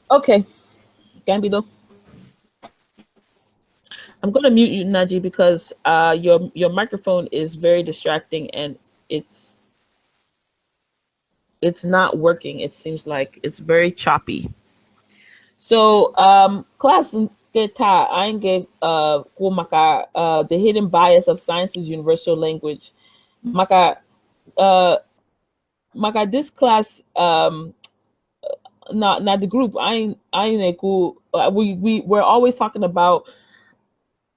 Okay, can be though. I'm gonna mute you, Naji, because your microphone is very distracting and it's it's not working. It seems like it's very choppy. So class data I get ko maka the hidden bias of science's universal language. Maka uh maka this class not the group I ain't cool. We're always talking about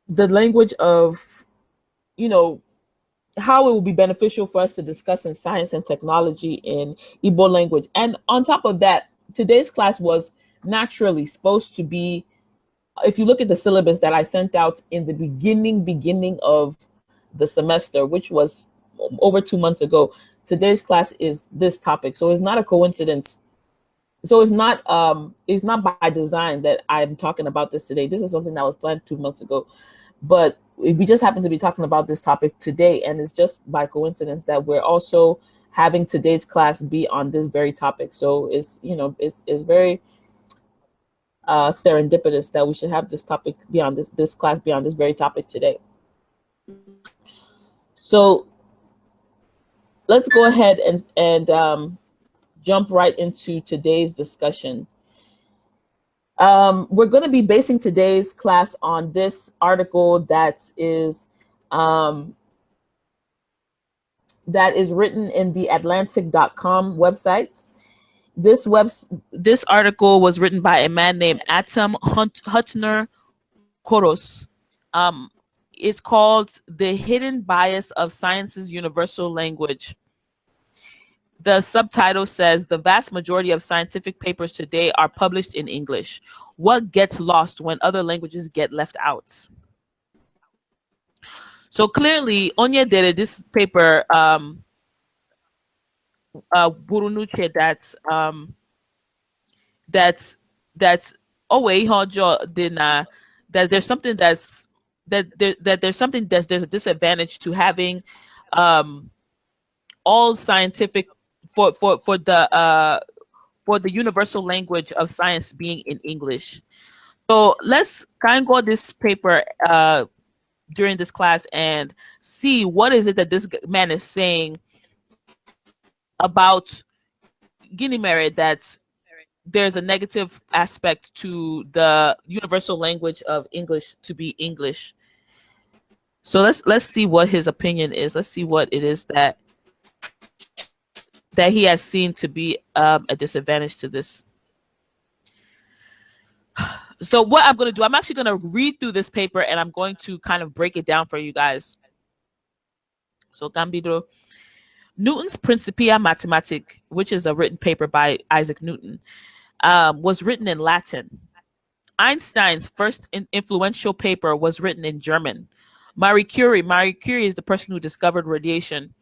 the language of, you know, how it will be beneficial for us to discuss in science and technology in Igbo language. And on top of that, today's class was naturally supposed to be, if you look at the syllabus that I sent out in the beginning of the semester, which was over 2 months ago, today's class is this topic. So it's not a coincidence. So it's not by design that I'm talking about this today. This is something that was planned 2 months ago. But we just happen to be talking about this topic today, and it's just by coincidence that we're also having today's class be on this very topic. So it's very serendipitous that we should have this topic be on this class be on this very topic today. So let's go ahead and jump right into today's discussion. We're going to be basing today's class on this article um, that is written in the Atlantic.com website. This article was written by a man named Atom Hutner Koros. Um, it's called "The Hidden Bias of Science's Universal Language." The subtitle says the vast majority of scientific papers today are published in English. What gets lost when other languages get left out? So clearly, Onya did this paper, Burunuche, that's that's oh wait, that there's something that there's something there's a disadvantage to having um all scientific for the universal language of science being in English. So let's kind of go this paper during this class and see what is it that this man is saying about Guinea Merit, that there's a negative aspect to the universal language of English to be English. So let's see what his opinion is. Let's see what it is that he has seen to be a disadvantage to this. So what I'm going to do, I'm actually going to read through this paper and I'm going to kind of break it down for you guys. So Gambito, Newton's Principia Mathematica, which is a written paper by Isaac Newton, was written in Latin. Einstein's first influential paper was written in German. Marie Curie is the person who discovered radiation.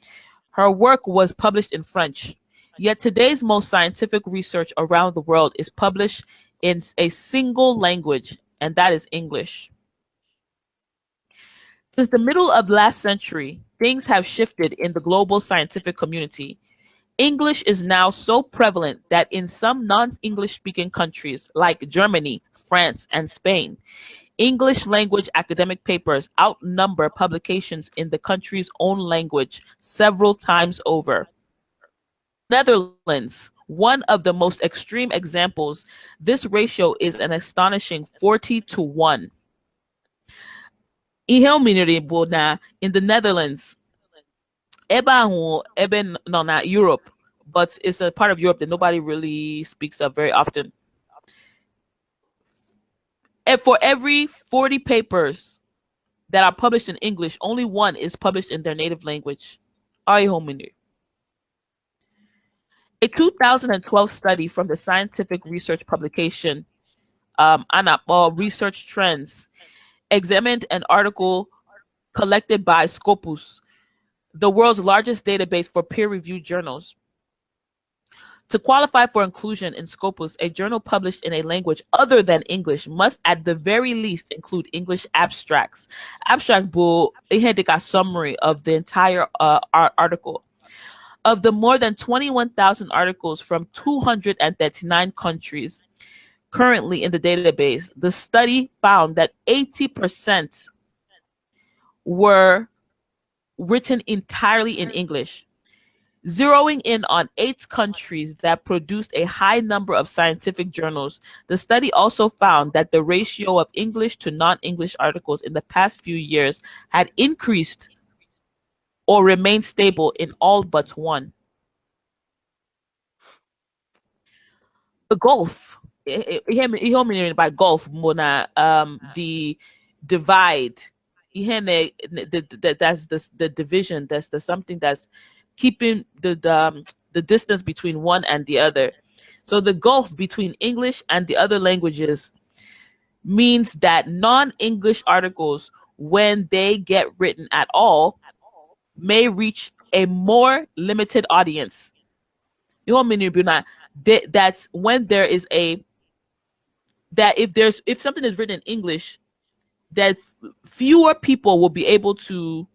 Her work was published in French. Yet today's most scientific research around the world is published in a single language, and that is English. Since the middle of last century, things have shifted in the global scientific community. English is now so prevalent that in some non-English speaking countries like Germany, France, and Spain, English language academic papers outnumber publications in the country's own language several times over. Netherlands, one of the most extreme examples, this ratio is an astonishing 40-1. In the Netherlands, ebe no na Europe, but it's a part of Europe that nobody really speaks of very often. And for every 40 papers that are published in English, only one is published in their native language. A 2012 study from the scientific research publication Research Trends examined an article collected by Scopus, the world's largest database for peer-reviewed journals. To qualify for inclusion in Scopus, a journal published in a language other than English must at the very least include English abstracts. Abstract will indica a summary of the entire article. Of the more than 21,000 articles from 239 countries, currently in the database, the study found that 80% were written entirely in English, zeroing in on 8 countries that produced a high number of scientific journals. The study also found that the ratio of English to non-English articles in the past few years had increased or remained stable in all but one. The Gulf. Ihe mean by Gulf, Mona, the divide. That's the division. That's the something that's keeping the distance between one and the other. So the gulf between English and the other languages means that non-English articles, when they get written at all, may reach a more limited audience. You know what I mean? That's when there is that if something is written in English, that fewer people will be able to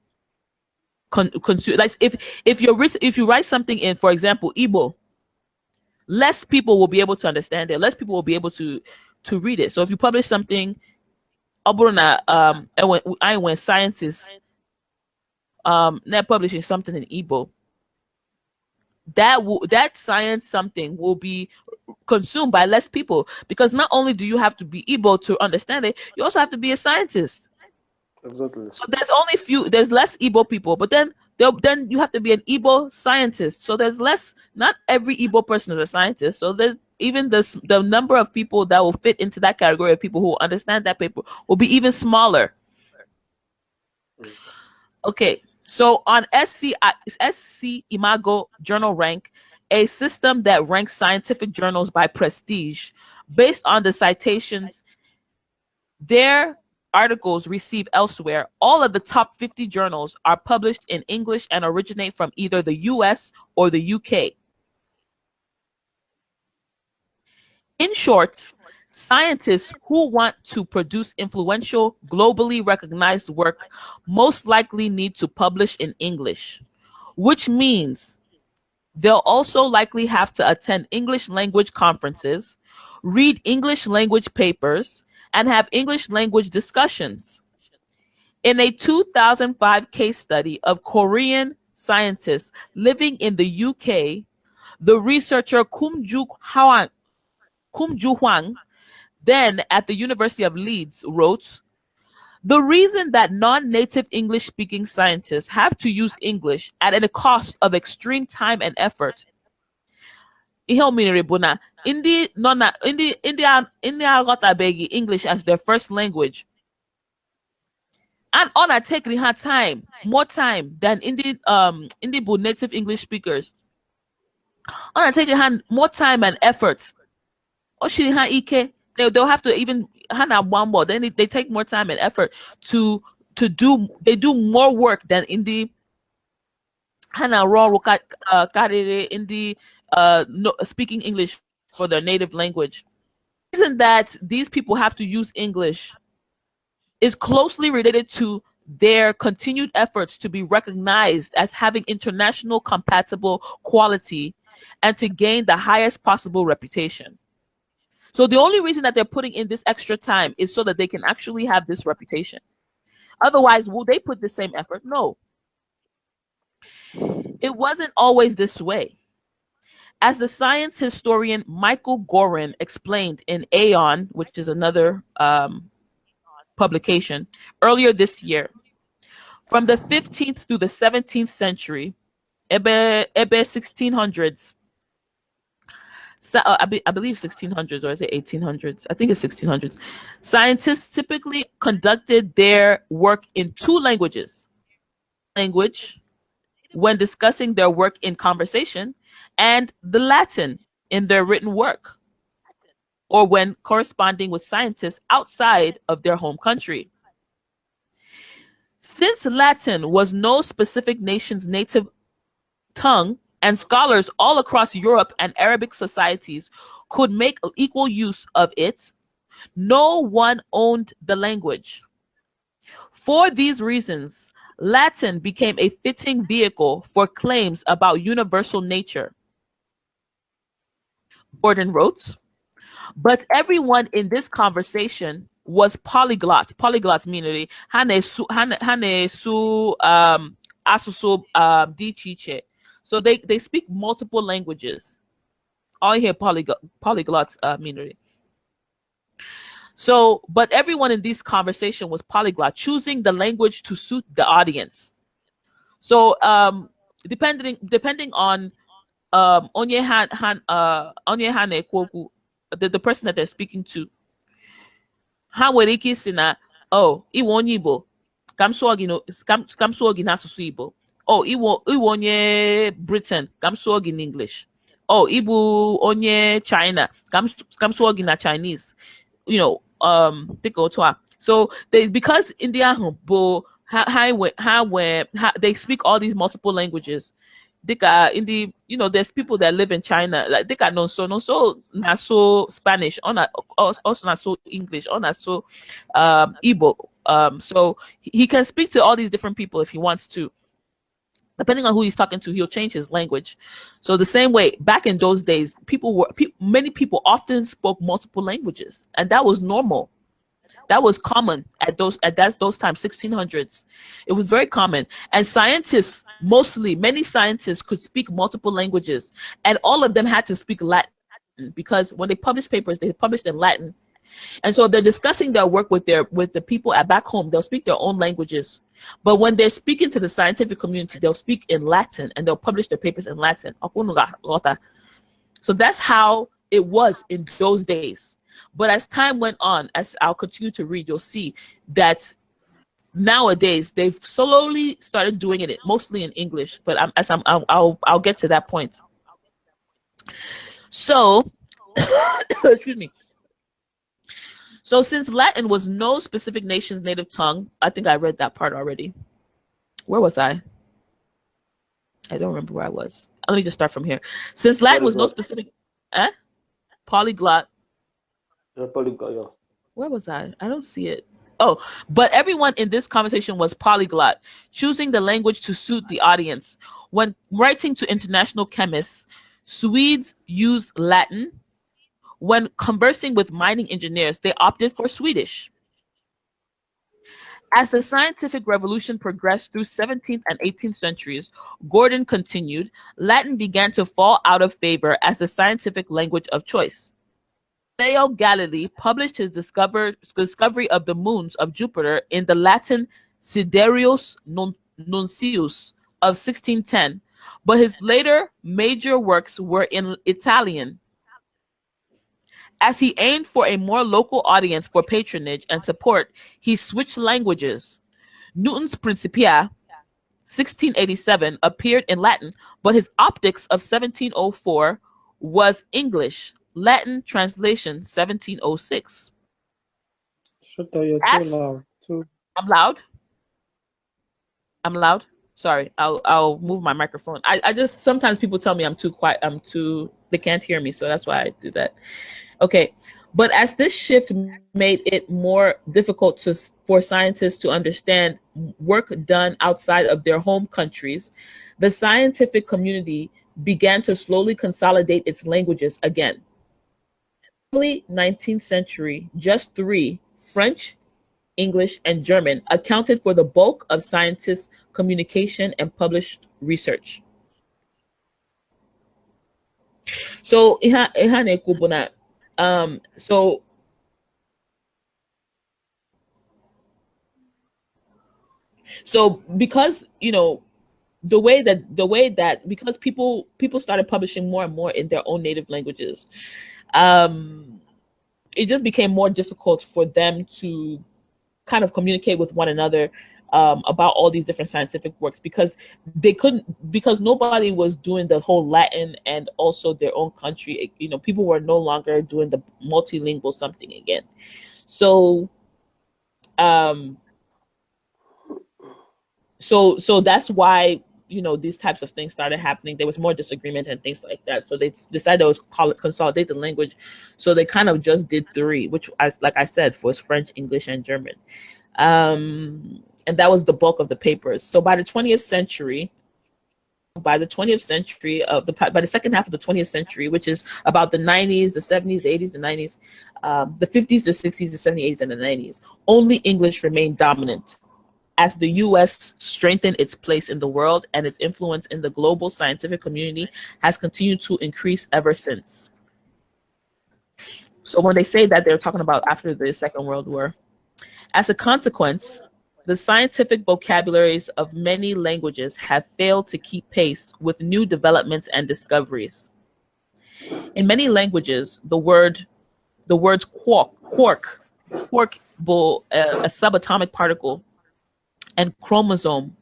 consume. Like if you write something in, for example, Igbo, less people will be able to understand it. Less people will be able to read it. So if you publish something, and when scientists not publishing something in Igbo, that science something will be consumed by less people, because not only do you have to be able to understand it, you also have to be a scientist. Exactly. So there's less Igbo people, but then you have to be an Igbo scientist. So there's less. Not every Igbo person is a scientist. So there's even the number of people that will fit into that category of people who understand that paper will be even smaller. Okay, so on SC Imago Journal Rank, a system that ranks scientific journals by prestige based on the citations their articles receive elsewhere, all of the top 50 journals are published in English and originate from either the US or the UK. In short, scientists who want to produce influential, globally recognized work most likely need to publish in English, which means they'll also likely have to attend English language conferences, read English language papers, and have English language discussions. In a 2005 case study of Korean scientists living in the UK, the researcher Kum Ju Hwang, then at the University of Leeds, wrote, "The reason that non-native English-speaking scientists have to use English at a cost of extreme time and effort Hindi aghọtabeghị English as their first language, and ọ na-take ha time, more time than ndị bụ native English speakers. Ọ na-take ha more time and effort. Ọ shiri ha ike. They'll have to even ha na-agba mbọ. Then they take more time and effort to do. They do more work than ndị ha na-arụ ọrụ karịrị ndị speaking English for their native language. The reason that these people have to use English is closely related to their continued efforts to be recognized as having international compatible quality and to gain the highest possible reputation. So the only reason that they're putting in this extra time is so that they can actually have this reputation. Otherwise, will they put the same effort? No. It wasn't always this way. As the science historian Michael Gorin explained in Aeon, which is another publication, earlier this year, from the 15th through the 17th century, ebe 1600s, I believe 1600s, or is it 1800s? I think it's 1600s. Scientists typically conducted their work in 2 languages. Language when discussing their work in conversation, and the Latin in their written work, or when corresponding with scientists outside of their home country. Since Latin was no specific nation's native tongue, and scholars all across Europe and Arabic societies could make equal use of it, no one owned the language. For these reasons, Latin became a fitting vehicle for claims about universal nature. Gordon wrote, But everyone in this conversation was polyglots. Polyglots meaning hanesu asusu di chiche. So they speak multiple languages. All here polyglots meaning. So, but everyone in this conversation was polyglot, choosing the language to suit the audience. So, depending on onye ekwu, the person that they're speaking to, ha nwere ike isi na, oh, iwe onye Igbo, ka m sụọ gị n'asụsụ Igbo. Oh, iwe onye Britain, ka m sụọ gị n'English. Oh, Igbo onye China, ka m sụọ gị na Chinese. You know, so because India they speak all these multiple languages. There's people that live in China, like they got no so not so Spanish, also not so English, or not so Igbo. So he can speak to all these different people if he wants to. Depending on who he's talking to, he'll change his language. So the same way, back in those days, many people often spoke multiple languages, and that was normal. That was common at those times, 1600s. It was very common. And scientists, many scientists could speak multiple languages, and all of them had to speak Latin because when they published papers, they published in Latin. And so they're discussing their work with the people at back home. They'll speak their own languages. But when they're speaking to the scientific community, they'll speak in Latin and they'll publish their papers in Latin. So that's how it was in those days. But as time went on, as I'll continue to read, you'll see that nowadays they've slowly started doing it mostly in English. But I'll get to that point. So, excuse me. So since Latin was no specific nation's native tongue, I think I read that part already. Where was I? I don't remember where I was. Let me just start from here. Since Latin was no specific... Polyglot. Yeah, polyglot, yeah. Where was I? I don't see it. Oh, but everyone in this conversation was polyglot, choosing the language to suit the audience. When writing to international chemists, Swedes use Latin. When conversing with mining engineers, they opted for Swedish. As the scientific revolution progressed through 17th and 18th centuries, Gordon continued, Latin began to fall out of favor as the scientific language of choice. Galileo Galilei published his discovery of the moons of Jupiter in the Latin Sidereus Nuncius of 1610, but his later major works were in Italian. As he aimed for a more local audience for patronage and support, he switched languages. Newton's Principia, 1687, appeared in Latin, but his Optics of 1704 was English. Latin translation, 1706. You're too loud. I'm loud? I'm loud? Sorry, I'll move my microphone. I just, sometimes people tell me I'm too quiet, they can't hear me, so that's why I do that. Okay, but as this shift made it more difficult for scientists to understand work done outside of their home countries, the scientific community began to slowly consolidate its languages again. In the early 19th century, just three, French, English, and German, accounted for the bulk of scientists' communication and published research. So, so because the way that because people started publishing more and more in their own native languages, it just became more difficult for them to kind of communicate with one another about all these different scientific works because nobody was doing the whole Latin and also their own country. People were no longer doing the multilingual something again. So, so that's why these types of things started happening. There was more disagreement and things like that. So they decided to consolidate the language. So they kind of just did three, which, like I said, was French, English, and German. And that was the bulk of the papers. So by the 20th century, by the 20th century by the second half of the 20th century, which is about the 90s, the 70s, the 80s, the 90s, the 50s, the 60s, the 70s, 80s, and the 90s, only English remained dominant as the US strengthened its place in the world, and its influence in the global scientific community has continued to increase ever since. So when they say that, they're talking about after the Second World War. As a consequence, the scientific vocabularies of many languages have failed to keep pace with new developments and discoveries. In many languages, the words quark, a subatomic particle, and chromosome,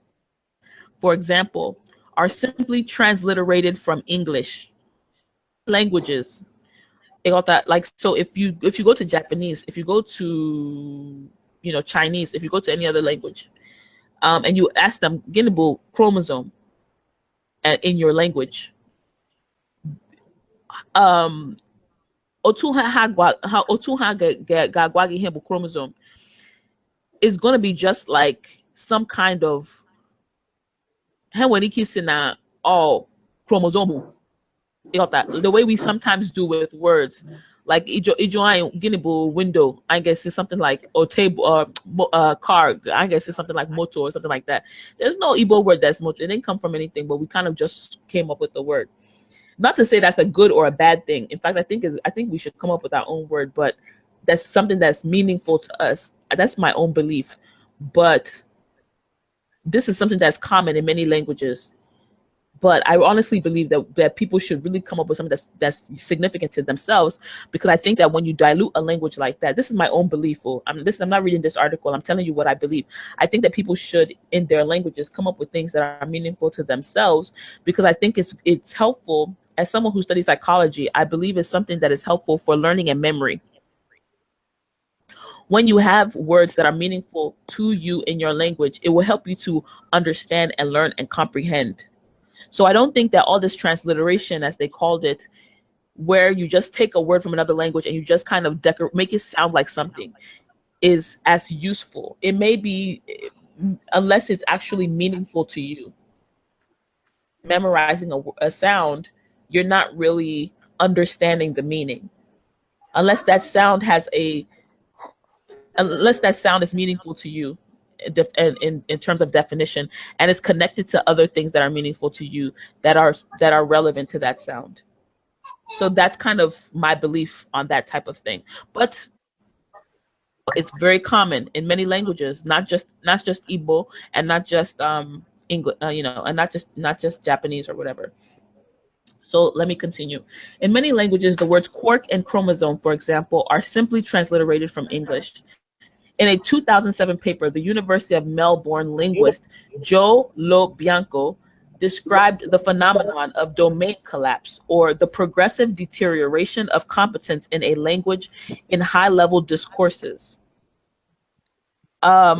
for example, are simply transliterated from English. Languages, so if you go to Japanese, if you go to Chinese, if you go to any other language, and you ask them Ginibu chromosome in your language, chromosome is going to be just like some kind of chromosome. The way we sometimes do with words, like window, I guess it's something like, or table, or car, I guess it's something like motor or something like that. There's no Igbo word that's motor. It didn't come from anything, but we kind of just came up with the word. Not to say that's a good or a bad thing. In fact, I think we should come up with our own word, but that's something that's meaningful to us. That's my own belief. But this is something that's common in many languages. But I honestly believe that people should really come up with something that's significant to themselves, because I think that when you dilute a language like that, this is my own belief. I'm not reading this article. I'm telling you what I believe. I think that people should, in their languages, come up with things that are meaningful to themselves, because I think it's helpful. As someone who studies psychology, I believe it's something that is helpful for learning and memory. When you have words that are meaningful to you in your language, it will help you to understand and learn and comprehend. So I don't think that all this transliteration, as they called it, where you just take a word from another language and you just kind of make it sound like something, is as useful. It may be, unless it's actually meaningful to you. Memorizing a sound, you're not really understanding the meaning. Unless that sound is meaningful to you in terms of definition, and is connected to other things that are meaningful to you that are relevant to that sound. So that's kind of my belief on that type of thing. But it's very common in many languages, not just Igbo, and not just English, and not just Japanese or whatever. So let me continue. In many languages, the words quark and chromosome, for example, are simply transliterated from English. In a 2007 paper, the University of Melbourne linguist Joe Lo Bianco described the phenomenon of domain collapse, or the progressive deterioration of competence in a language in high-level discourses. As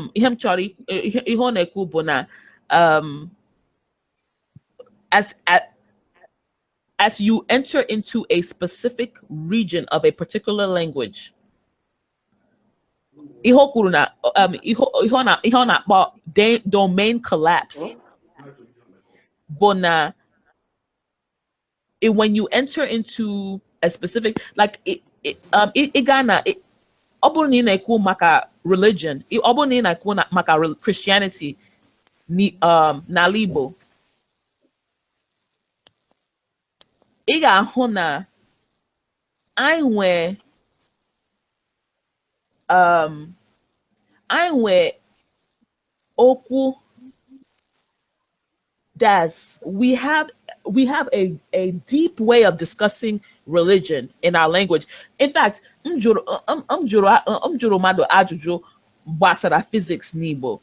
you enter into a specific region of a particular language, domain collapse. Bona, when you enter into a specific, like maka religion, maka Christianity, nalibo. Iga hona, I went oku. We have a deep way of discussing religion in our language. In fact, mjuro mado ajuju basara physics nibo.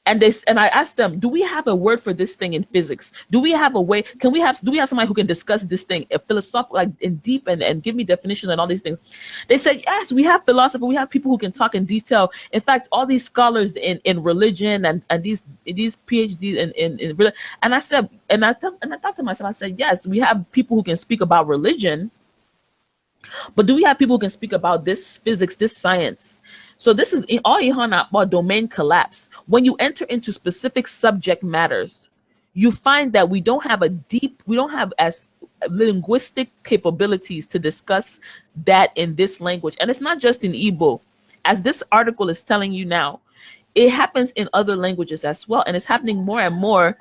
And I asked them, do we have a word for this thing in physics? Do we have a way? Do we have somebody who can discuss this thing philosophical, like in deep, and give me definition and all these things? They said, yes, we have philosophers. We have people who can talk in detail. In fact, all these scholars in religion and these PhDs in and I said, and I thought to myself, I said, yes, we have people who can speak about religion, but do we have people who can speak about this physics, this science? So this is all about domain collapse. When you enter into specific subject matters, you find that we don't have as linguistic capabilities to discuss that in this language. And it's not just in Igbo. As this article is telling you now, it happens in other languages as well. And it's happening more and more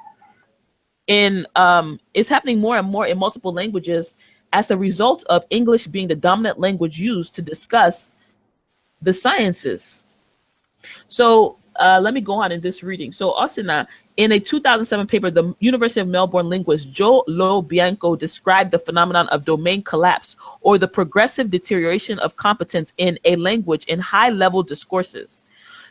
in multiple languages as a result of English being the dominant language used to discuss the sciences. So let me go on in this reading. So Osina, in a 2007 paper, the University of Melbourne linguist Joe Lo Bianco described the phenomenon of domain collapse, or the progressive deterioration of competence in a language in high-level discourses.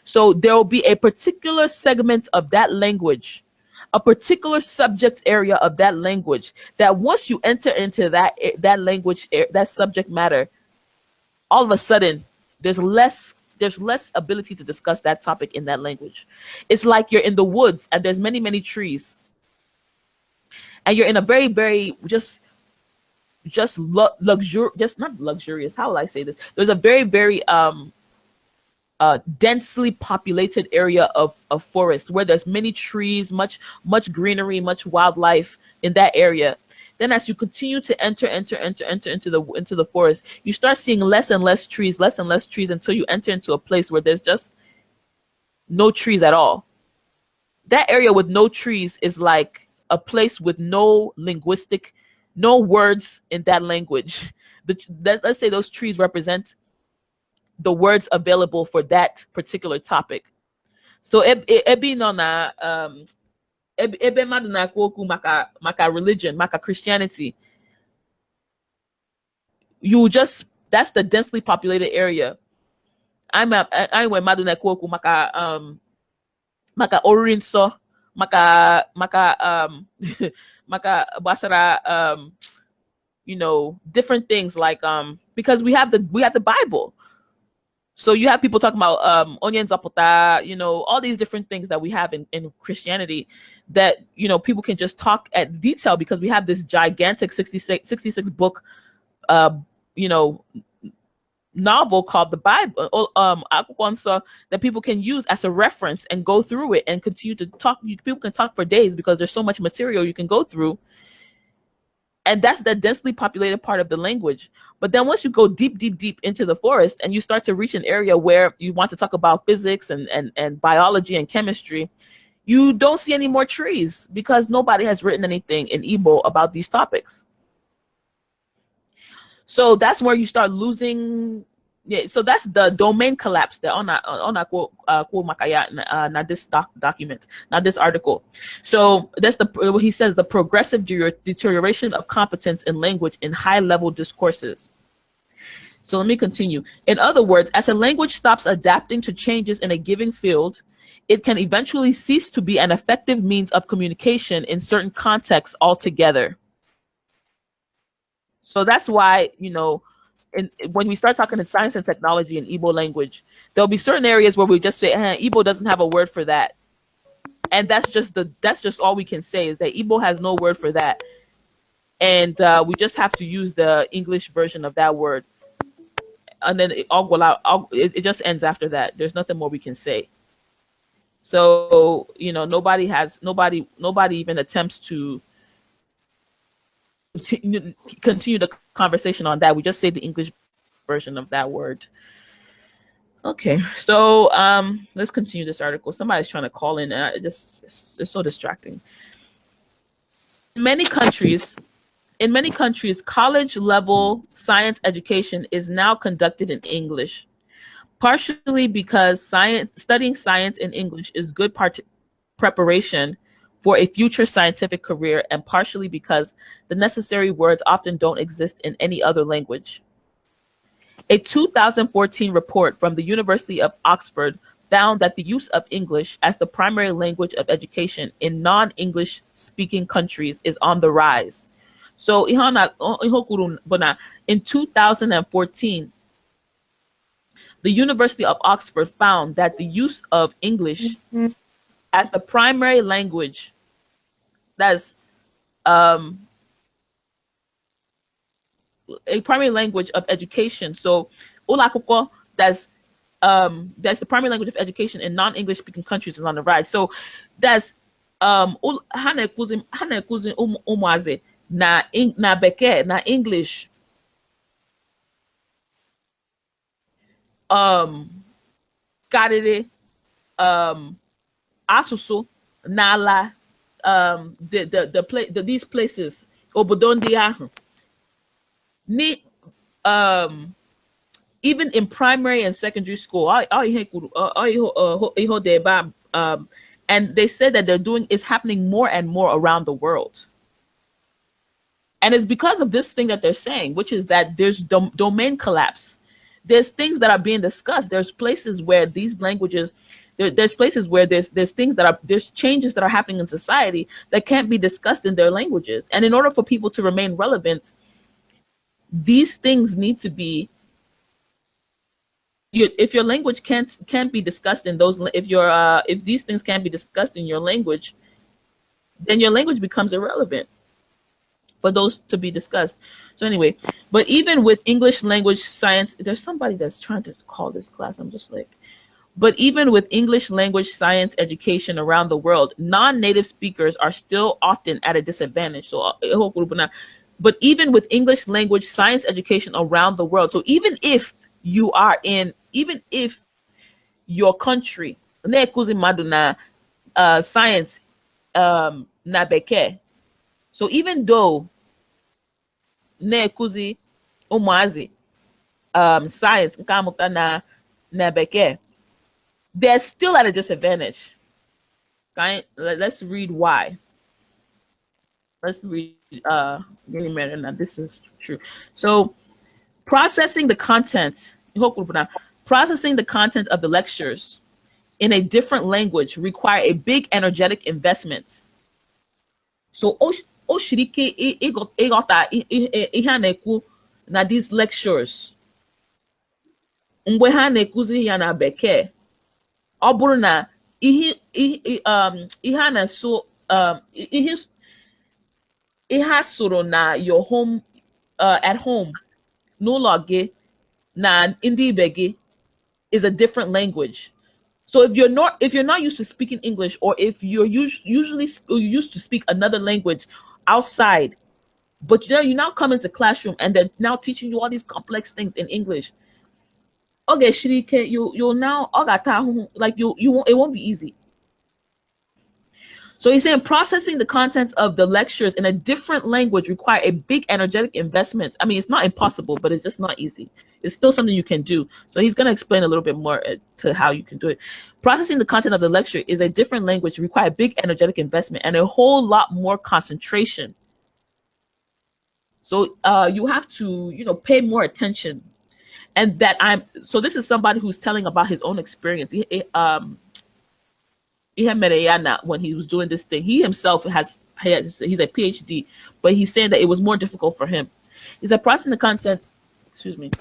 So there will be a particular segment of that language, a particular subject area of that language, that once you enter into that language, that subject matter, all of a sudden there's less ability to discuss that topic in that language. It's like you're in the woods and there's many trees, and you're in a very, very not luxurious. How will I say this? There's a very, very densely populated area of forest where there's many trees, much greenery, much wildlife in that area. Then as you continue to enter into the forest, you start seeing less and less trees until you enter into a place where there's just no trees at all. That area with no trees is like a place with no words in that language. Let's say those trees represent the words available for that particular topic. So ebi no na ebe mmadụ na-ekwu okwu maka religion, maka Christianity, that's the densely populated area. I'm where mmadụ na-ekwu okwu maka oriri nsọ, maka gbasara different things, like because we have the Bible. So you have people talking about onions zapota, all these different things that we have in Christianity that, people can just talk at detail because we have this gigantic 66 book, novel called the Bible, that people can use as a reference and go through it and continue to talk. People can talk for days because there's so much material you can go through. And that's the densely populated part of the language. But then once you go deep into the forest and you start to reach an area where you want to talk about physics and biology and chemistry, you don't see any more trees because nobody has written anything in Igbo about these topics. So that's where you start losing. Yeah, so that's the domain collapse that on this document, not this article. So that's what he says, the progressive deterioration of competence in language in high-level discourses. So let me continue. In other words, as a language stops adapting to changes in a given field, it can eventually cease to be an effective means of communication in certain contexts altogether. So that's why, when we start talking in science and technology in Igbo language, there'll be certain areas where we just say, Igbo doesn't have a word for that. And that's just all we can say, is that Igbo has no word for that. And we just have to use the English version of that word. And then it just ends after that. There's nothing more we can say. So, nobody even attempts to continue the conversation on that. We just say the English version of that word. Okay, so let's continue this article. Somebody's trying to call in. It's so distracting. In many countries, college level science education is now conducted in English, partially because studying science in English is good preparation for a future scientific career, and partially because the necessary words often don't exist in any other language. A 2014 report from the University of Oxford found that the use of English as the primary language of education in non-English speaking countries is on the rise. So in 2014, the University of Oxford found that the use of English as the primary language, that's a primary language of education. So Olakoko, that's the primary language of education in non-English speaking countries is on the rise. So that's ha na-ekuzi ụmụazị na bekee na English karịrị asụsụ n'ala these places obodo ndị ahụ ni even in primary and secondary school and they said that they're doing is happening more and more around the world. And it's because of this thing that they're saying, which is that there's domain collapse. There's things that are being discussed. There's places where these languages, there's places where there's things that are, there's changes that are happening in society that can't be discussed in their languages. And in order for people to remain relevant, these things need to be, if your language can't be discussed in those, if these things can't be discussed in your language, then your language becomes irrelevant for those to be discussed. So anyway, but even with English language science, there's somebody that's trying to call this class. I'm just like, but even with English language science education around the world, non-native speakers are still often at a disadvantage. So, but even with English language science education around the world, so even if you are even if your country, science, na beke. So even though nekuzi umuazi science na beke, they're still at a disadvantage. Okay? Let's read why. Let's read this is true. So processing the content of the lectures in a different language require a big energetic investment. So oshirike igota ihe na-ekwu na these lectures mgbe ha na-ekuzi ya na bekee, ọ bụrụ na ihe a na-so ihe soro na your home at home n'ụlọ gị na ndị ibe gị is a different language. So if you're not used to speaking English, or if you're usually used to speak another language outside, but you now come into classroom and they're now teaching you all these complex things in English. Okay, Shirike, you'll now like you won't, it won't be easy. So he's saying processing the contents of the lectures in a different language require a big energetic investment. I mean, it's not impossible, but it's just not easy. It's still something you can do. So he's going to explain a little bit more to how you can do it. Processing the content of the lecture is a different language require a big energetic investment and a whole lot more concentration. So you have to, pay more attention. And so this is somebody who's telling about his own experience. When he was doing this thing, he himself he's a PhD, but he's saying that it was more difficult for him. He said processing the content, excuse me.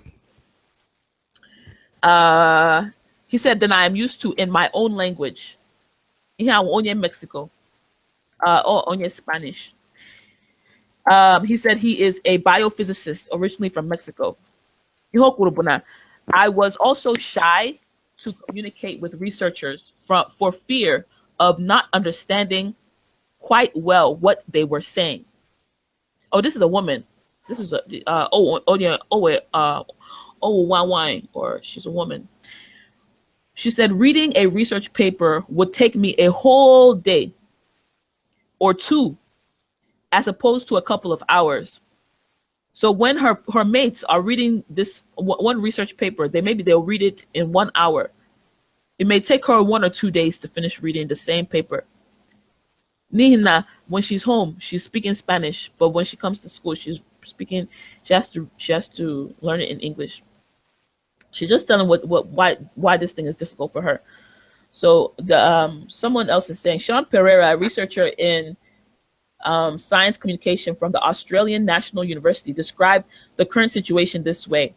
He said that I am used to in my own language. Onye Mexico, or onye Spanish. He said he is a biophysicist originally from Mexico. I was also shy to communicate with researchers for fear of not understanding quite well what they were saying. Oh, this is a woman. This is or she's a woman. She said reading a research paper would take me a whole day or two, as opposed to a couple of hours. So when her mates are reading this one research paper, they'll read it in 1 hour. It may take her 1 or 2 days to finish reading the same paper. Nina, when she's home, she's speaking Spanish, but when she comes to school, she has to learn it in English. She's just telling why this thing is difficult for her. So someone else is saying, Sean Pereira, a researcher in science communication from the Australian National University, described the current situation this way.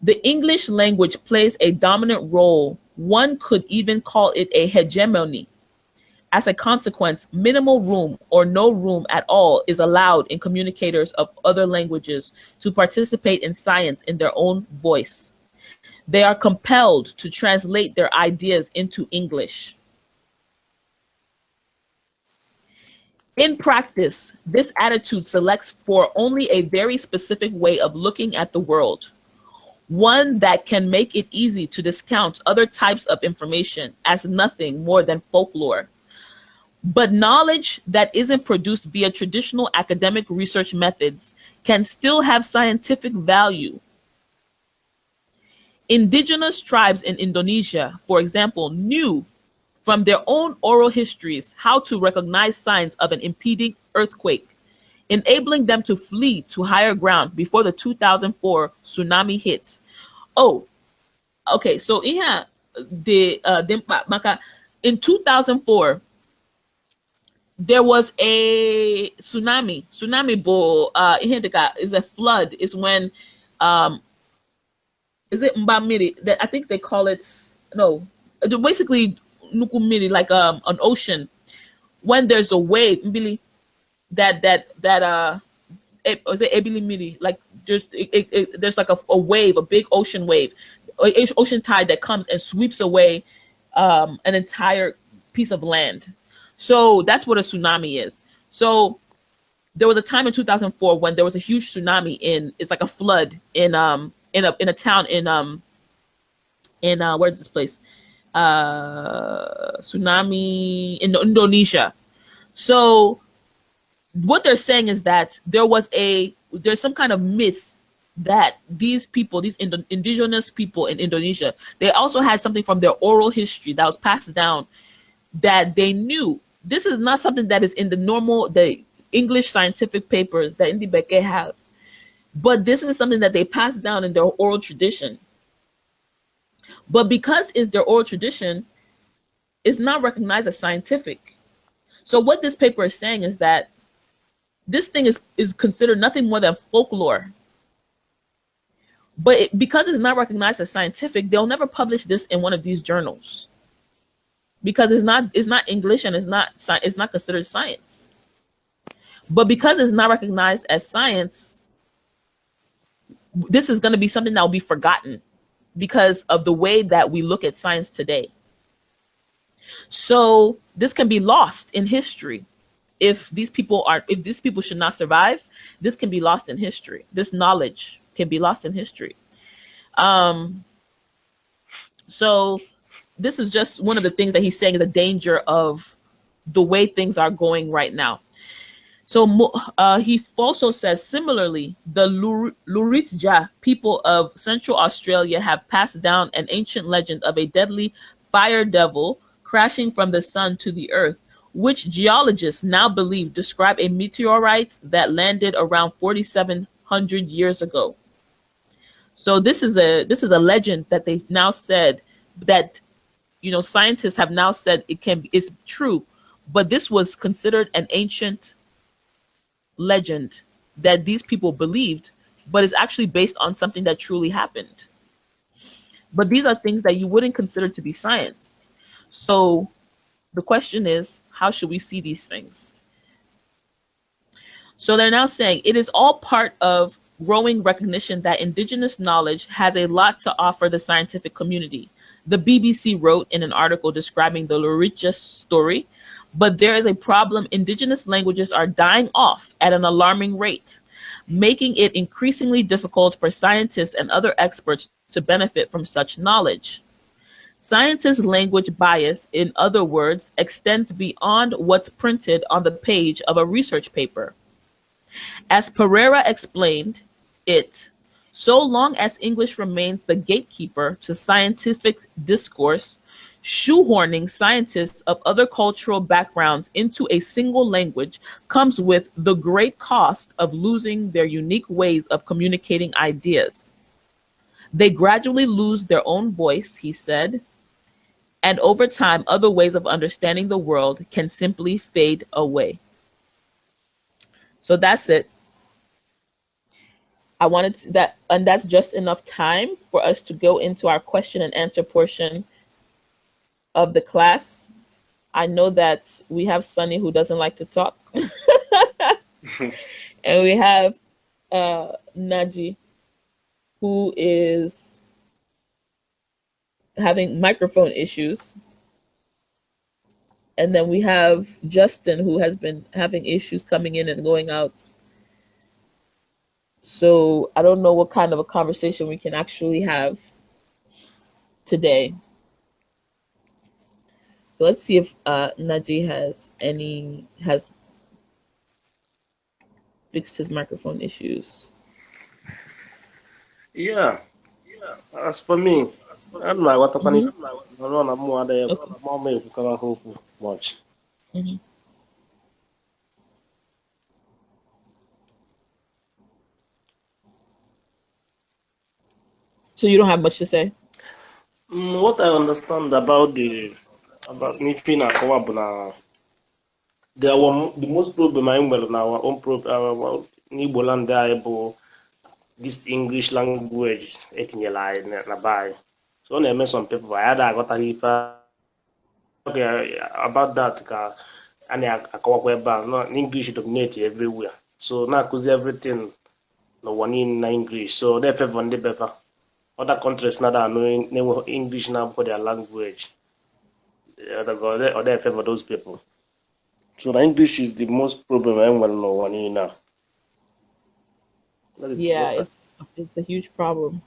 The English language plays a dominant role. One could even call it a hegemony. As a consequence, minimal room or no room at all is allowed in communicators of other languages to participate in science in their own voice. They are compelled to translate their ideas into English. In practice, this attitude selects for only a very specific way of looking at the world, one that can make it easy to discount other types of information as nothing more than folklore. But knowledge that isn't produced via traditional academic research methods can still have scientific value. Indigenous tribes in Indonesia, for example, knew from their own oral histories how to recognize signs of an impending earthquake, enabling them to flee to higher ground before the 2004 tsunami hit. Oh, okay. So yeah, in 2004 there was a tsunami. Tsunami bo is a flood. Is when um is it Mbamiri? That I think they call it no. Basically Nukumiri, like an ocean. When there's a wave, Mbili, was it Ebilimiri? Like there's like a wave, a big ocean wave, ocean tide that comes and sweeps away an entire piece of land. So that's what a tsunami is. So there was a time in 2004 when there was a huge tsunami it's like a flood in a town in where's this place? Tsunami in Indonesia. So what they're saying is that there's some kind of myth that these people, these indigenous people in Indonesia, they also had something from their oral history that was passed down that they knew. This is not something that is in the English scientific papers that Indi Beke have, but this is something that they passed down in their oral tradition. But because it's their oral tradition, it's not recognized as scientific. So what this paper is saying is that this thing is considered nothing more than folklore. But because it's not recognized as scientific, they'll never publish this in one of these journals because it's not English and it's not considered science. But because it's not recognized as science, this is going to be something that will be forgotten because of the way that we look at science today. So this can be lost in history. If these people should not survive, this can be lost in history. This knowledge can be lost in history. So this is just one of the things that he's saying is a danger of the way things are going right now. So he also says, similarly, the Luritja people of Central Australia have passed down an ancient legend of a deadly fire devil crashing from the sun to the earth, which geologists now believe describe a meteorite that landed around 4,700 years ago. So this is a legend that they've now said that, scientists have now said it's true, but this was considered an ancient legend that these people believed, but it's actually based on something that truly happened. But these are things that you wouldn't consider to be science. So the question is, how should we see these things? So they're now saying it is all part of growing recognition that indigenous knowledge has a lot to offer the scientific community. The BBC wrote in an article describing the Luritja story, but there is a problem. Indigenous languages are dying off at an alarming rate, making it increasingly difficult for scientists and other experts to benefit from such knowledge. Scientists' language bias, in other words, extends beyond what's printed on the page of a research paper. As Pereira explained it, so long as English remains the gatekeeper to scientific discourse, shoehorning scientists of other cultural backgrounds into a single language comes with the great cost of losing their unique ways of communicating ideas. They gradually lose their own voice, he said, and over time, other ways of understanding the world can simply fade away. So that's it. I wanted that, and that's just enough time for us to go into our question and answer portion of the class. I know that we have Sunny who doesn't like to talk, and we have Naji who is having microphone issues. And then we have Justin, who has been having issues coming in and going out. So I don't know what kind of a conversation we can actually have today. So let's see if Naji has fixed his microphone issues. Yeah, as for me, I'm not what happening. Mm-hmm. I don't know more than Okay. more me who can hope much. Mm-hmm. So you don't have much to say? What I understand about Nifina Kawabuna, there were the most problem I well in our own problem, Igbo land able this English language, etinye na buy. So when I met some people, I had got a okay about that. And akọwakwa ebe a na English dominate everywhere, so na-akụzi everything n'ụwa niile na English, so na-efevọ ndị befa other countries na na-enwe English na-abụkwa their language, ọ na-efevọ those people. So na English is the most problem e nwere n'ụwa niile a. That is Yeah, what it's a huge problem.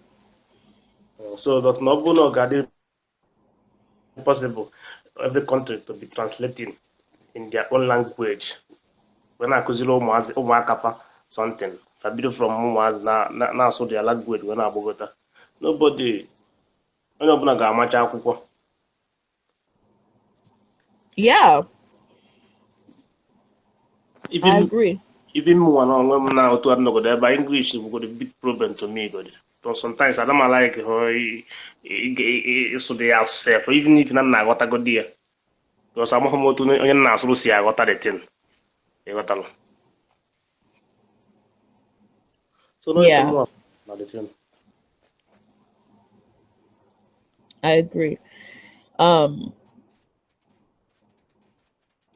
so that na ọ bụrụ na ọ ga-adị possible every country to be translating in their own language, wee na-akụziri ụmụaka fa something fabido from ụmụazị na-asụ their language wee na-agbagota, nobody onye ọbụla ga-amacha akwụkwọ. Yeah, I agree. Even mụnwa na onwe m na otu adịnogodo ebe English bụgodo big problem to me godi. So sometimes I don't like ịsụ dị ya asụ sef, even if na m na-aghọtagodi ya, because amaghị m otu onye m na-asụrụ si aghọta the thing ịghọtalụ. So no Yeah, mụnwa na the thing. I agree.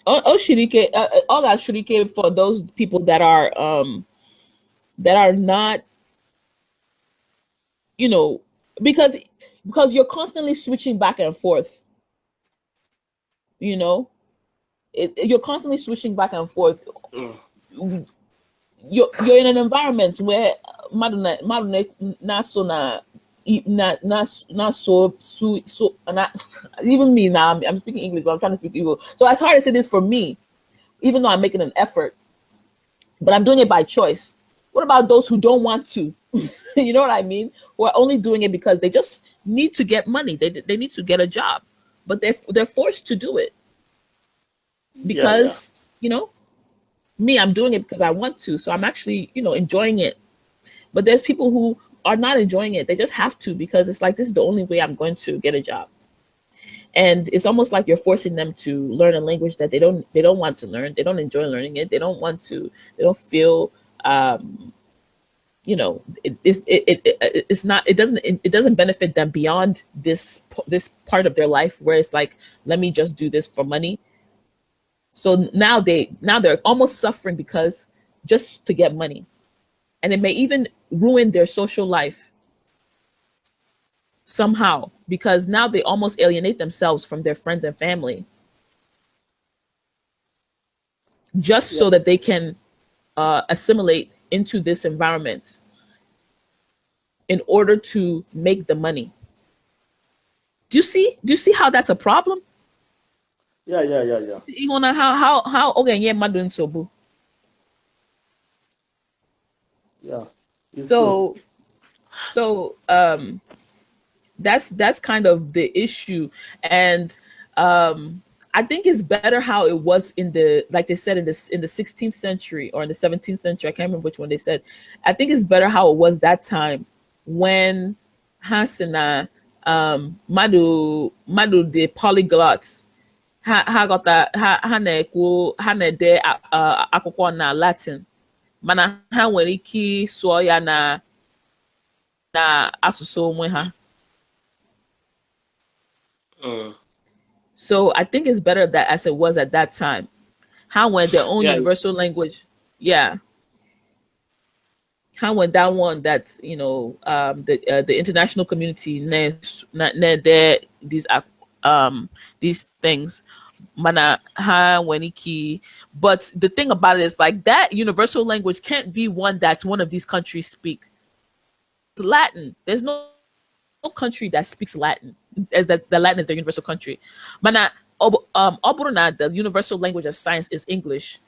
Oshirike, all that shirike for those people that are not, because you're constantly switching back and forth. You're constantly switching back and forth. You're in an environment where even me now, I'm speaking English, but I'm trying to speak Igbo. So it's hard to say this for me, even though I'm making an effort, but I'm doing it by choice. What about those who don't want to? You know what I mean? Who are only doing it because they just need to get money. They need to get a job, but they're forced to do it because me, I'm doing it because I want to. So I'm actually enjoying it. But there's people who are not enjoying it. They just have to because it's like this is the only way I'm going to get a job. And it's almost like you're forcing them to learn a language that they don't want to learn. They don't enjoy learning it. They don't want to. They don't feel it doesn't benefit them beyond this part of their life where it's like, let me just do this for money. So now they're almost suffering because just to get money, and it may even ruin their social life somehow because now they almost alienate themselves from their friends and family just so that they can assimilate into this environment in order to make the money. Do you see how that's a problem? Yeah. How okay, yeah, madu nsobu. Yeah. So that's kind of the issue, and I think it's better how it was in the, like they said, in the 16th century or in the 17th century. I can't remember which one they said. I think it's better how it was that time when Hasina Madu the polyglots ha got that ha na-ede akwụkwọ na Latin mana ha nwere ike sụọ ya na asụsụ onwe ha. So I think it's better that as it was at that time. How when their own universal language, how when that one that's the international community these things, mana ha weniki. But the thing about it is like that universal language can't be one that's one of these countries speak. It's Latin. There's no country that speaks Latin as that the Latin is their universal country. Mana oburuna, the universal language of science is English.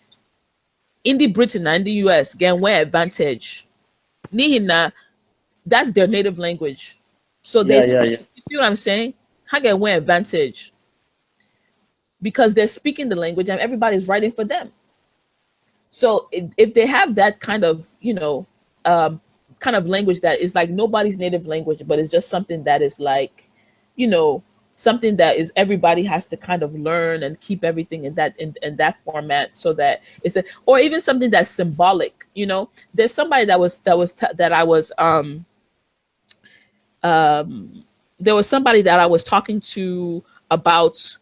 In the Britain and the US, get where advantage. Nihina, that's their native language. So they Yeah, yeah, speak, yeah. you see what I'm saying? How get where advantage? Because they're speaking the language and everybody's writing for them. So if they have that kind of, kind of language that is like nobody's native language, but it's just something that is like, you know, something that is everybody has to kind of learn and keep everything in that format so that it's a, or even something that's symbolic, there's somebody that I was there was somebody that I was talking to about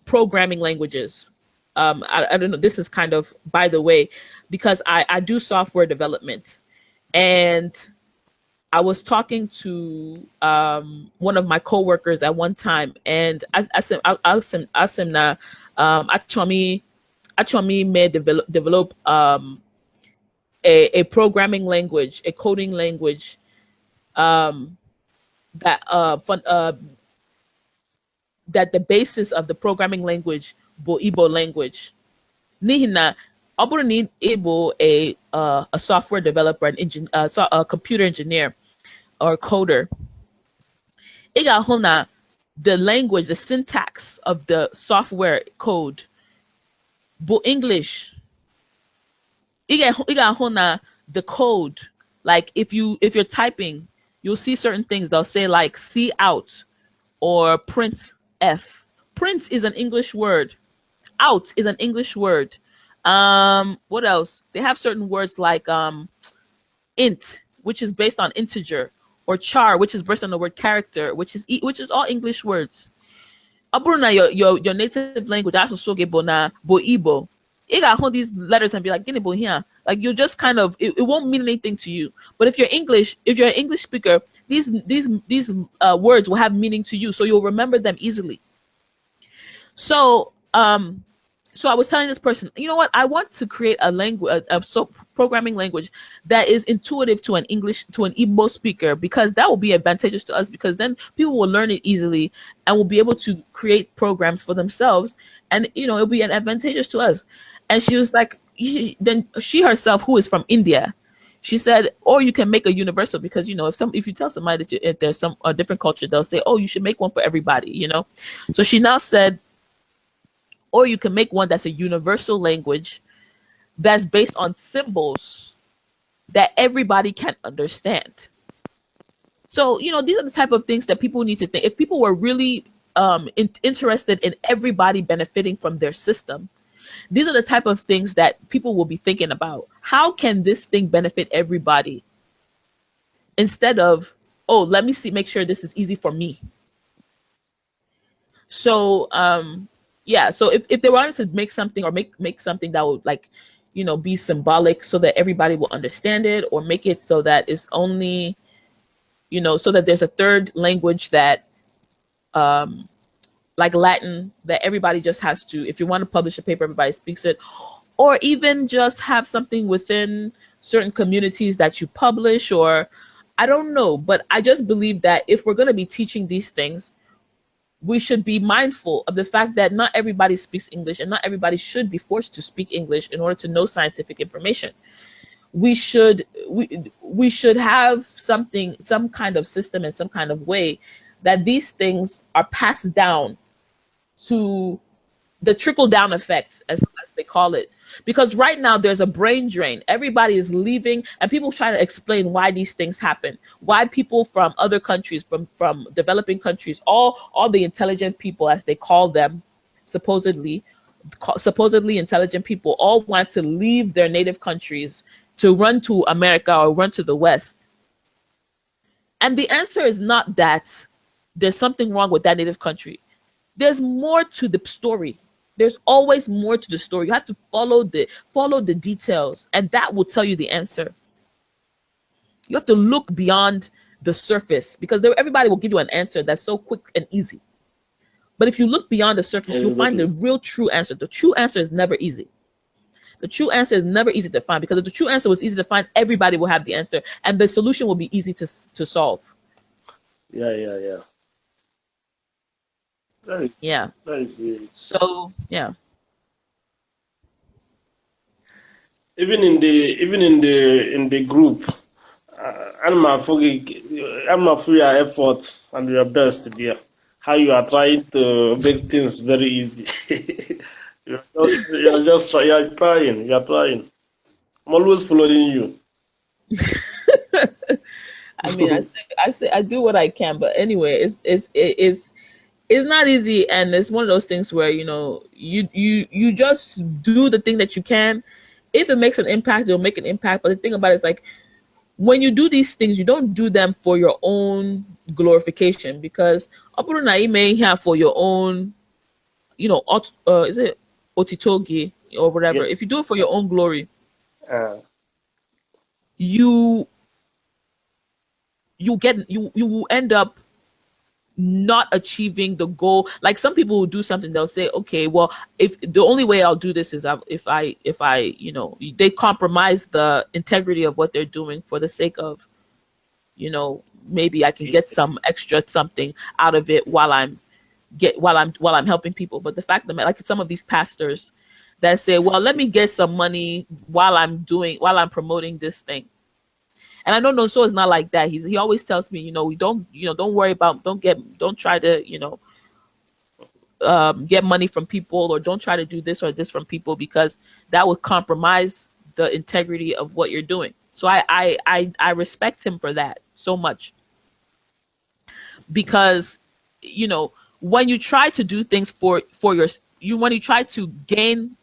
programming languages. I don't know. This is kind of by the way, because I do software development, and I was talking to one of my coworkers at one time, and I asked him na actually may develop a programming language, a coding language that that the basis of the programming language bo Igbo language. Nihina, I need Igbo a software developer, a computer engineer or coder. Iga hona the language, the syntax of the software code bo English. Iga hona the code. Like if you're typing, you'll see certain things. They'll say like C out or print F. Print is an English word. Out is an English word. What else? They have certain words like int, which is based on integer, or char, which is based on the word character, which is all English words. Aburuna your native language also so bona bo Igbo. You got hold these letters and be like, Guinea here. Like you just kind of it won't mean anything to you. But if you're an English speaker, these words will have meaning to you, so you'll remember them easily. So so I was telling this person, you know what? I want to create a language, programming language that is intuitive to an Igbo speaker, because that will be advantageous to us, because then people will learn it easily and will be able to create programs for themselves, and it'll be an advantageous to us. And she was like, then she herself, who is from India, she said, or you can make a universal, because if you tell somebody that if there's a different culture, they'll say, oh, you should make one for everybody. So she now said, or you can make one that's a universal language that's based on symbols that everybody can understand. So, these are the type of things that people need to think. If people were really interested in everybody benefiting from their system, these are the type of things that people will be thinking about. How can this thing benefit everybody? Instead of, oh, let me make sure this is easy for me. So, yeah, so if they wanted to make something, or make something that would be symbolic so that everybody will understand it, or make it so that it's only, so that there's a third language that like Latin, that everybody just has to, if you want to publish a paper, everybody speaks it, or even just have something within certain communities that you publish, or I don't know, but I just believe that if we're going to be teaching these things, we should be mindful of the fact that not everybody speaks English, and not everybody should be forced to speak English in order to know scientific information. We should have some kind of system and some kind of way that these things are passed down to the trickle down effect, as they call it. Because right now there's a brain drain. Everybody is leaving, and people try to explain why these things happen. Why people from other countries, from developing countries, all the intelligent people, as they call them, supposedly intelligent people, all want to leave their native countries to run to America or run to the West. And the answer is not that there's something wrong with that native country. There's more to the story. There's always more to the story. You have to follow the details, and that will tell you the answer. You have to look beyond the surface, because everybody will give you an answer that's so quick and easy. But if you look beyond the surface, you'll find Exactly. the real true answer. The true answer is never easy. The true answer is never easy to find, because if the true answer was easy to find, everybody will have the answer and the solution will be easy to solve. Yeah. That Yeah. is So, yeah. even in the group, I'm a for your effort and your best, dear. How you are trying to make things very easy. You're trying. You're trying. I'm always following you. I mean, I do what I can, but anyway, it's not easy, and it's one of those things where you just do the thing that you can. If it makes an impact, it'll make an impact. But the thing about it is, like, when you do these things, you don't do them for your own glorification, because you may have for your own, is it otitogi or whatever. Yeah. If you do it for your own glory, Uh, you you will end up not achieving the goal. Like, some people will do something, they'll say, okay, well, if the only way I'll do this is if I they compromise the integrity of what they're doing for the sake of, maybe I can get some extra something out of it while I'm helping people. But the fact that, like, some of these pastors that say, well, let me get some money while I'm promoting this thing. And I know so it's not like that. He always tells me, we don't worry about, don't try to, get money from people, or don't try to do this or this from people, because that would compromise the integrity of what you're doing. So I respect him for that so much, because, when you try to do things when you try to gain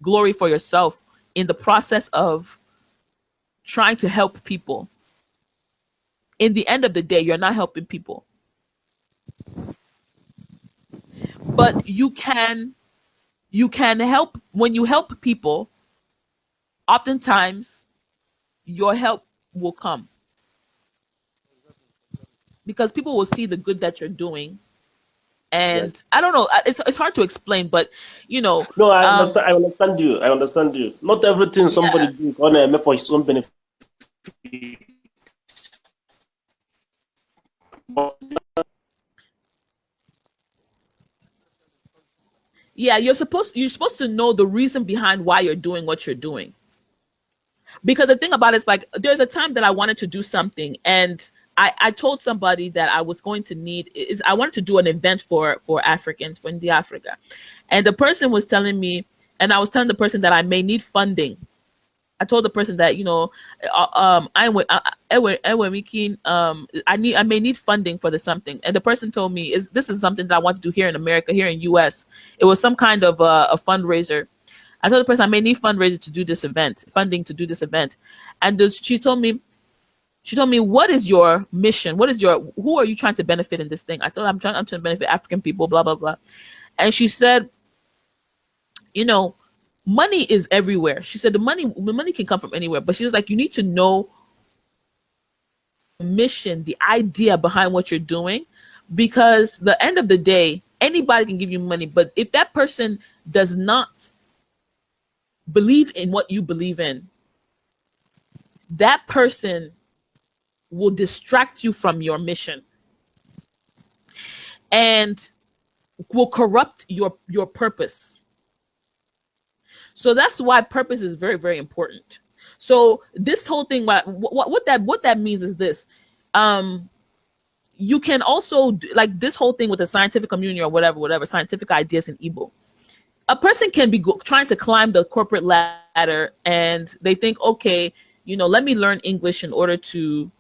glory for yourself in the process of trying to help people, in the end of the day, you're not helping people. But you can help. When you help people, oftentimes your help will come, because people will see the good that you're doing. And yes. I don't know, it's hard to explain, but No, I understand. I understand you. I understand you. Not everything somebody yeah. do is gonna for his own benefit. Yeah, you're supposed to know the reason behind why you're doing what you're doing. Because the thing about it is, like, there's a time that I wanted to do something, and I told somebody that I was going to need is I wanted to do an event for Africans, for India Africa. And the person was telling me, and I was telling the person that I may need funding. I told the person that, I may need funding for the something. And the person told me, this is something that I want to do here in America, here in US. It was some kind of a fundraiser. I told the person I may need funding to do this event. And she told me, what is your mission? Who are you trying to benefit in this thing? I told her I'm trying to benefit African people, blah, blah, blah. And she said, money is everywhere. She said the money can come from anywhere, but she was like, you need to know the mission, the idea behind what you're doing, because the end of the day, anybody can give you money, but if that person does not believe in what you believe in, that person will distract you from your mission and will corrupt your purpose. So that's why purpose is very, very important. So this whole thing, what that means is this: you can also, like, this whole thing with the scientific community or whatever scientific ideas in Igbo. A person can be trying to climb the corporate ladder, and they think, okay, let me learn English in order to,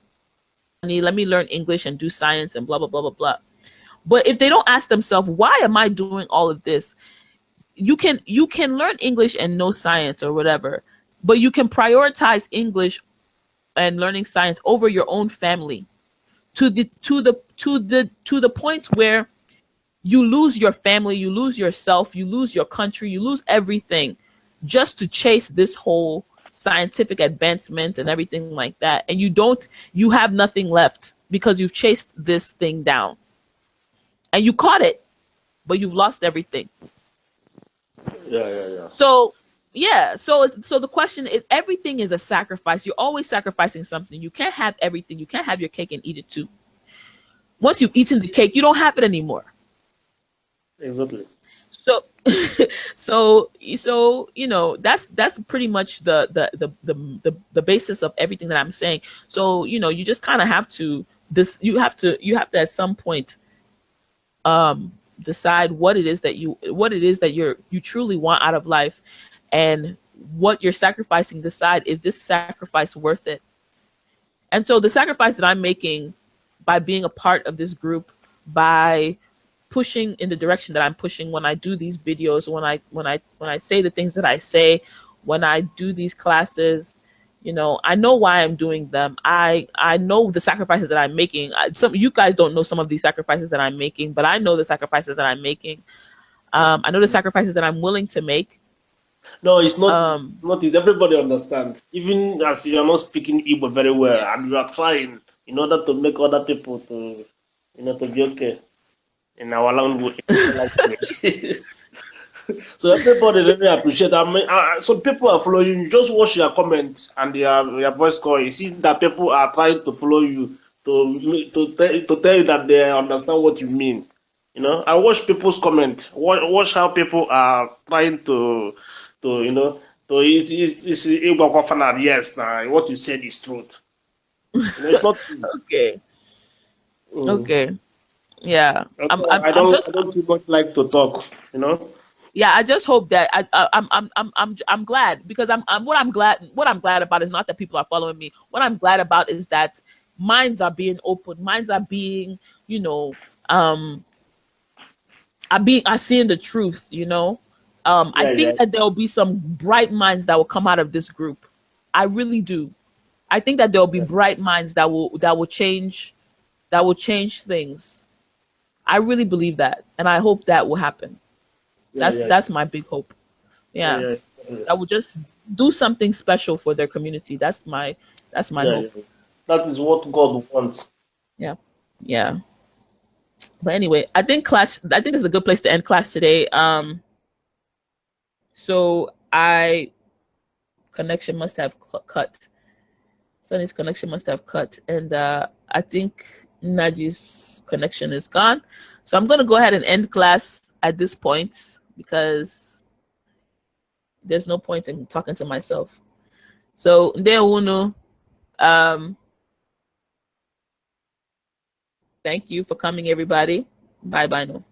let me learn English and do science and blah blah blah blah blah. But if they don't ask themselves, why am I doing all of this? You can learn English and know science or whatever, but you can prioritize English and learning science over your own family, to the point where you lose your family, you lose yourself, you lose your country, you lose everything, just to chase this whole scientific advancement and everything like that. And you have nothing left because you've chased this thing down and you caught it. but you've lost everything. Yeah. So so the question is, everything is a sacrifice. You're always sacrificing something. You can't have everything. You can't have your cake and eat it too. Once you've eaten the cake, you don't have it anymore. Exactly. So so you know, that's pretty much the basis of everything that I'm saying. So you know, you just kind of have to you have to at some point decide what it is that you truly want out of life, and what you're sacrificing. Decide, is this sacrifice worth it? And so the sacrifice that I'm making by being a part of this group, by pushing in the direction that I'm pushing, when I do these videos, when I say the things that I say, when I do these classes, you know, I know why I'm doing them. I know the sacrifices that I'm making. Some you guys don't know some of these sacrifices that I'm making, but I know the sacrifices that I'm making. I know the sacrifices that I'm willing to make. No, it's not. Um, Not is everybody understands. Even as you are not speaking Igbo very well, and you are trying in order to make other people to, to be okay in our language. So everybody really appreciate. I mean, some people are following you. Just watch your comments and your voice call. You see that people are trying to follow you to tell you that they understand what you mean. I watch people's comment. Watch how people are trying to yes, what you said is truth. It's not. okay, Mm. okay, yeah. I don't too much like to talk. Yeah, I just hope that I'm glad, because what I'm glad about is not that people are following me. What I'm glad about is that minds are being opened, minds are being, you know, are seeing the truth, you know. I Yeah, yeah, think that there will be some bright minds that will come out of this group. I really do. I think that there will be yeah, bright minds that will change things. I really believe that, and I hope that will happen. yeah, yeah, That's my big hope. yeah, Yeah, yeah. that will just do something special for their community. That's my Yeah, hope. yeah. That is what God wants. Yeah, yeah. But anyway, I think it's a good place to end class today. So I connection must have cut. Sunny's connection must have cut, and I think Naji's connection is gone. So I'm gonna go ahead and end class at this point, because there's no point in talking to myself. So Ndeunu, um, thank you for coming, everybody. Bye bye now.